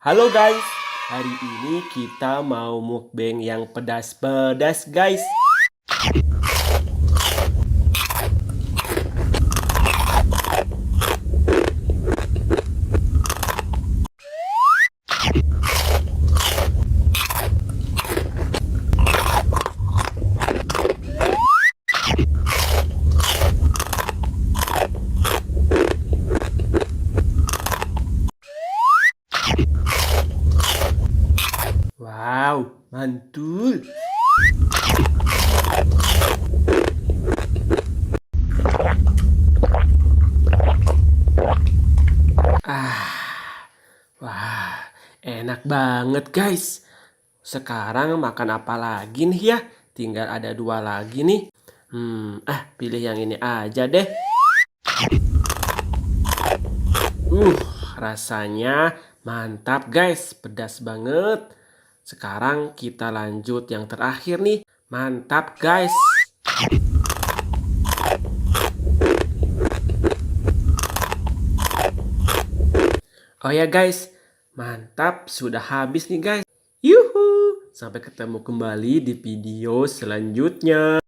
Halo guys, hari ini kita mau mukbang yang pedas-pedas guys. Wow, mantul. Wah, enak banget guys. Sekarang makan apa lagi nih ya? Tinggal ada dua lagi nih. Pilih yang ini aja deh. Uh, Rasanya mantap guys, pedas banget. Sekarang kita lanjut yang terakhir nih. Mantap guys. Oh ya guys, mantap, sudah habis nih guys. Yuhu, sampai ketemu kembali di video selanjutnya.